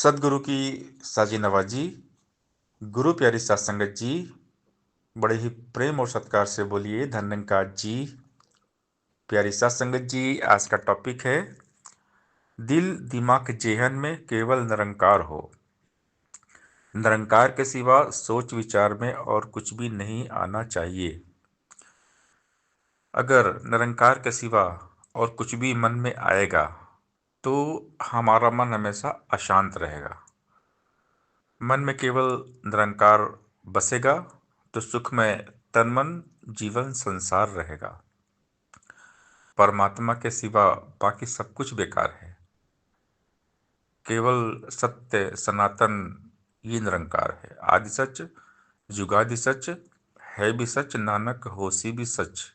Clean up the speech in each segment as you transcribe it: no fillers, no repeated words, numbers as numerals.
सदगुरु की साजी नवाजी। गुरु प्यारी सात संगत जी, बड़े ही प्रेम और सत्कार से बोलिए धन्यकार जी। प्यारी सात संगत जी, आज का टॉपिक है दिल दिमाग जेहन में केवल निरंकार हो। निरंकार के सिवा सोच विचार में और कुछ भी नहीं आना चाहिए। अगर निरंकार के सिवा और कुछ भी मन में आएगा तो हमारा मन हमेशा अशांत रहेगा। मन में केवल निरंकार बसेगा तो सुख में तन मन जीवन संसार रहेगा। परमात्मा के सिवा बाकी सब कुछ बेकार है। केवल सत्य सनातन ये निरंकार है। आदि सच जुगादि सच है भी सच, नानक होसी भी सच।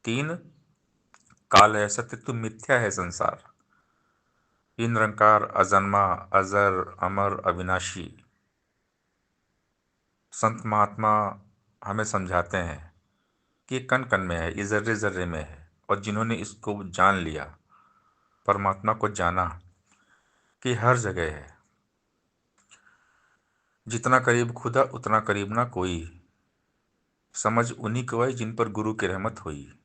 तीन काल है सत्य तू मिथ्या है संसार। ये निरंकार अजन्मा अजर अमर अविनाशी। संत महात्मा हमें समझाते हैं कि ये कण कण में है, ये जर्रे जर्रे में है। और जिन्होंने इसको जान लिया, परमात्मा को जाना कि हर जगह है। जितना करीब खुदा उतना करीब ना कोई। समझ उन्हीं को आई जिन पर गुरु की रहमत हुई।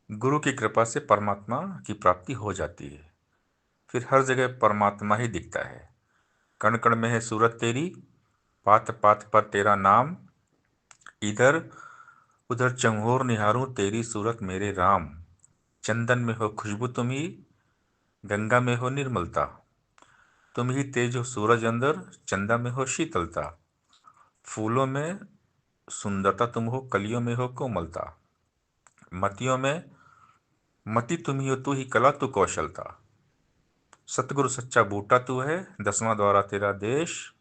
गुरु की कृपा से परमात्मा की प्राप्ति हो जाती है। फिर हर जगह परमात्मा ही दिखता है। कण कण में है सूरत तेरी, पात पात पर तेरा नाम। इधर उधर चंगोर निहारूं तेरी सूरत मेरे राम। चंदन में हो खुशबू तुम ही, गंगा में हो निर्मलता। तुम ही तेज हो सूरज अंदर, चंदा में हो शीतलता। फूलों में सुंदरता तुम हो, कलियों में हो कोमलता। मतियों में मति तुम ही हो, तू ही कला तू कौशलता। सतगुरु सच्चा बूटा तू है, दसवां द्वारा तेरा देश।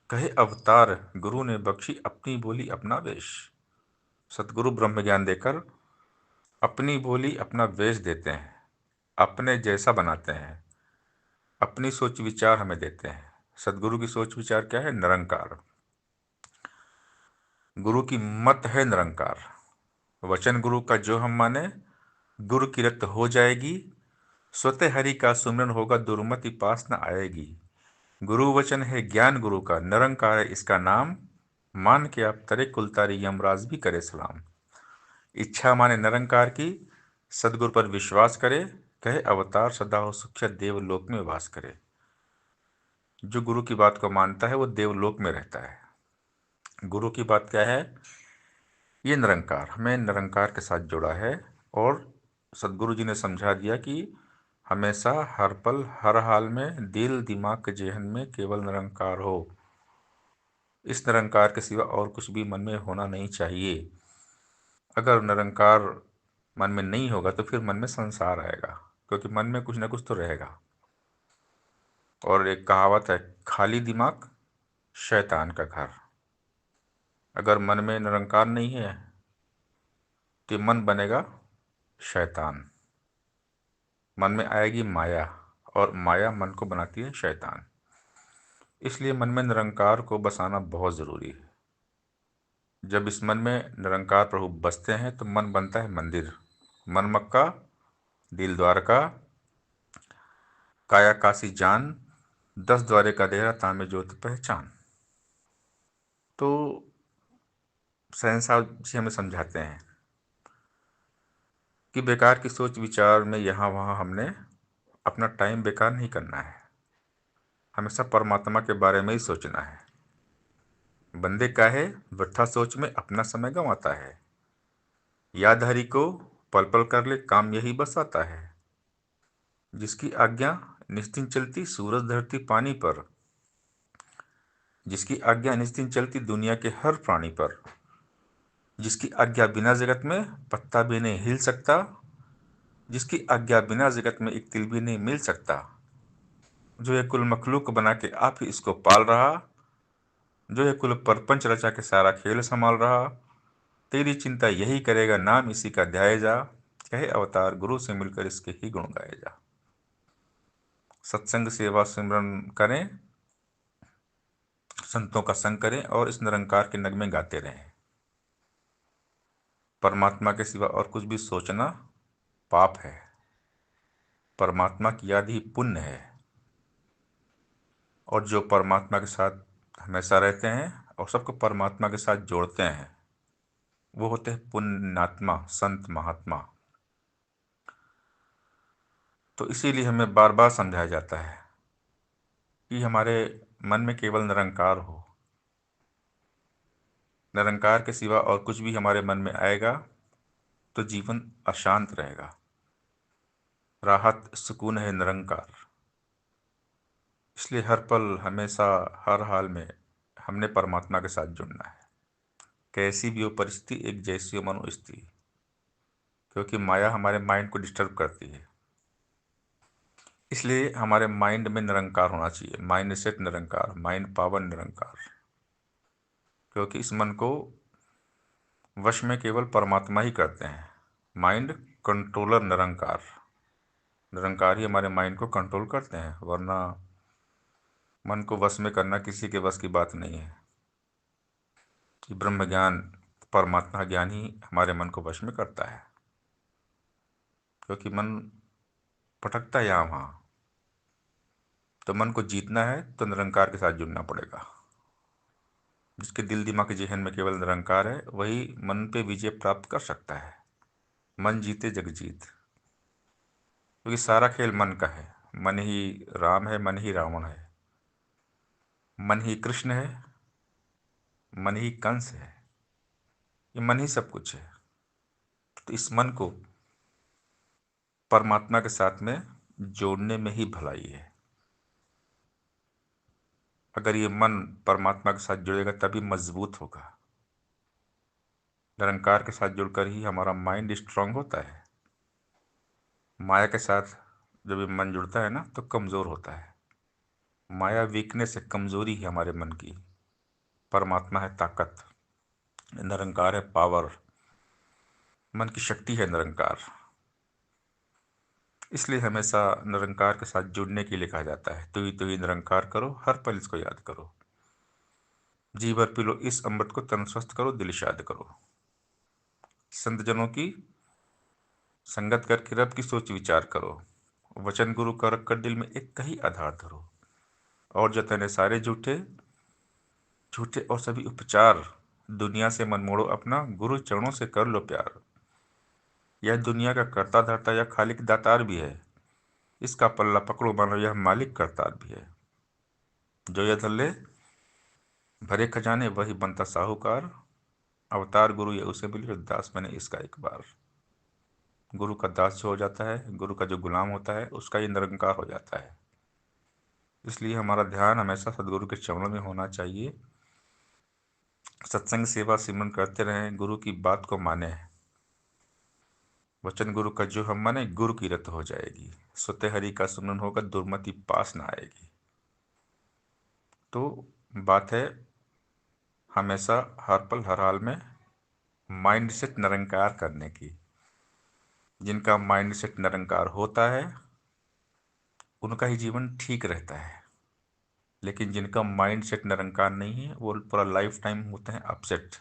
कहे अवतार गुरु ने बख्शी अपनी बोली अपना वेश। सतगुरु ब्रह्म ज्ञान देकर अपनी बोली अपना वेश देते हैं। अपने जैसा बनाते हैं। अपनी सोच विचार हमें देते हैं। सतगुरु की सोच विचार क्या है? निरंकार। गुरु की मत है निरंकार। वचन गुरु का जो हम माने, गुरु की रत हो जाएगी। स्वतः हरि का सुमरन होगा, दुर्मति पास न आएगी। गुरु वचन है ज्ञान गुरु का, निरंकार है इसका नाम। मान के आप तरे कुलतारी, यमराज भी करे सलाम। इच्छा माने निरंकार की, सदगुरु पर विश्वास करे। कहे अवतार सदा हो सुख्या, देवलोक में वास करे। जो गुरु की बात को मानता है वो देवलोक में रहता है। गुरु की बात क्या है? ये निरंकार हमें निरंकार के साथ जुड़ा है। और सदगुरु जी ने समझा दिया कि हमेशा हर पल हर हाल में दिल दिमाग के जेहन में केवल निरंकार हो। इस निरंकार के सिवा और कुछ भी मन में होना नहीं चाहिए। अगर निरंकार मन में नहीं होगा तो फिर मन में संसार आएगा, क्योंकि मन में कुछ ना कुछ तो रहेगा। और एक कहावत है, खाली दिमाग शैतान का घर। अगर मन में निरंकार नहीं है तो मन बनेगा शैतान। मन में आएगी माया, और माया मन को बनाती है शैतान। इसलिए मन में निरंकार को बसाना बहुत ज़रूरी है। जब इस मन में निरंकार प्रभु बसते हैं तो मन बनता है मंदिर। मन मक्का, दिल द्वारका, काया काशी जान। 10 द्वारे का डेरा, तामे ज्योति पहचान। तो शहनशाह जी हमें समझाते हैं कि बेकार की सोच विचार में यहाँ वहाँ हमने अपना टाइम बेकार नहीं करना है। हमेशा परमात्मा के बारे में ही सोचना है। बंदे काहे वृथा सोच में अपना समय गंवाता है। याद हरि को पल पल कर ले, काम यही बस आता है। जिसकी आज्ञा निस्दिन चलती सूरज धरती पानी पर। जिसकी आज्ञा निस्दिन चलती दुनिया के हर प्राणी पर। जिसकी आज्ञा बिना जगत में पत्ता भी नहीं हिल सकता। जिसकी आज्ञा बिना जगत में एक तिल भी नहीं मिल सकता। जो ये कुल मखलूक बना के आप ही इसको पाल रहा। जो ये कुल परपंच रचा के सारा खेल संभाल रहा। तेरी चिंता यही करेगा, नाम इसी का ध्याय जा। कहे अवतार गुरु से मिलकर इसके ही गुण गाए जा। सत्संग सेवा सिमरन करें, संतों का संग करें और इस निरंकार के नगमे गाते रहें। परमात्मा के सिवा और कुछ भी सोचना पाप है। परमात्मा की याद ही पुण्य है। और जो परमात्मा के साथ हमेशा रहते हैं और सबको परमात्मा के साथ जोड़ते हैं, वो होते हैं पुण्यात्मा, संत, महात्मा। तो इसीलिए हमें बार बार समझाया जाता है कि हमारे मन में केवल निरंकार हो। निरंकार के सिवा और कुछ भी हमारे मन में आएगा तो जीवन अशांत रहेगा। राहत सुकून है निरंकार। इसलिए हर पल, हमेशा, हर हाल में हमने परमात्मा के साथ जुड़ना है। कैसी भी हो परिस्थिति, एक जैसी हो मनोस्थिति, क्योंकि माया हमारे माइंड को डिस्टर्ब करती है। इसलिए हमारे माइंड में निरंकार होना चाहिए, माइंड सेट निरंकार, माइंड पावर निरंकार। क्योंकि इस मन को वश में केवल परमात्मा ही करते हैं। माइंड कंट्रोलर निरंकार, निरंकार ही हमारे माइंड को कंट्रोल करते हैं, वरना मन को वश में करना किसी के बस की बात नहीं है। कि ब्रह्म ज्ञान, परमात्मा ज्ञान ही हमारे मन को वश में करता है। क्योंकि मन भटकता है यहाँ वहाँ। तो मन को जीतना है तो निरंकार के साथ जुड़ना पड़ेगा। जिसके दिल दिमाग जेहन में केवल निरंकार है, वही मन पे विजय प्राप्त कर सकता है। मन जीते जग जीत। क्योंकि सारा खेल मन का है। मन ही राम है, मन ही रावण है, मन ही कृष्ण है, मन ही कंस है। ये मन ही सब कुछ है। तो इस मन को परमात्मा के साथ में जोड़ने में ही भलाई है। अगर ये मन परमात्मा के साथ जुड़ेगा तभी मजबूत होगा। निरंकार के साथ जुड़कर ही हमारा माइंड स्ट्रांग होता है। माया के साथ जब ये मन जुड़ता है ना तो कमज़ोर होता है। माया वीकनेस है, कमज़ोरी है हमारे मन की। परमात्मा है ताकत, निरंकार है पावर, मन की शक्ति है निरंकार। इसलिए हमेशा निरंकार के साथ जुड़ने के लिए कहा जाता है, तू ही निरंकार करो, हर पल इसको याद करो। जी भर पी लो इस अमृत को, तन स्वस्थ करो, दिल शाद करो। संत जनों की संगत करके रब की सोच विचार करो। वचन गुरु का रख कर दिल में एक कही आधार धरो। और जतने सारे झूठे झूठे और सभी उपचार, दुनिया से मन मोड़ो अपना, गुरु चरणों से कर लो प्यार। यह दुनिया का करता धरता या खालिक दातार भी है। इसका पल्ला पकड़ो, मानो यह मालिक करतार भी है। जो यह धल्ले भरे खजाने, वही बनता साहूकार। अवतार गुरु ये उसे मिले, दास बने इसका एक बार। गुरु का दास जो हो जाता है, गुरु का जो गुलाम होता है, उसका ये निरंकार हो जाता है। इसलिए हमारा ध्यान हमेशा सदगुरु के चरणों में होना चाहिए। सत्संग सेवा सिमरन करते रहें, गुरु की बात को माने। वचन गुरु का जो हम माने, गुरु की रत हो जाएगी। सुते हरि का सुमरन होगा, दुर्मति पास ना आएगी। तो बात है हमेशा, हर पल, हर हाल में माइंड सेट निरंकार करने की। जिनका माइंड सेट निरंकार होता है उनका ही जीवन ठीक रहता है। लेकिन जिनका माइंड सेट निरंकार नहीं है, वो पूरा लाइफ टाइम होते हैं अपसेट।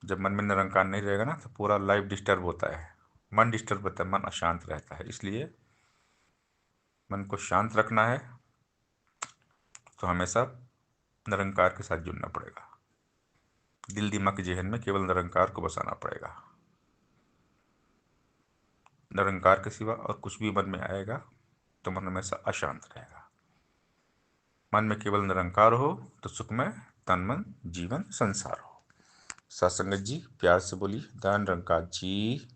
जब मन में निरंकार नहीं रहेगा ना तो पूरा लाइफ डिस्टर्ब होता है। मन डिस्टर्ब होता है, मन अशांत रहता है। इसलिए मन को शांत रखना है तो हमेशा निरंकार के साथ जुड़ना पड़ेगा। दिल दिमाग के जेहन में केवल निरंकार को बसाना पड़ेगा। निरंकार के सिवा और कुछ भी मन में आएगा तो मन हमेशा अशांत रहेगा। मन में केवल निरंकार हो तो सुखमय तन मन जीवन संसार हो। सत्संगत जी प्यार से बोली, दान निरंकार जी।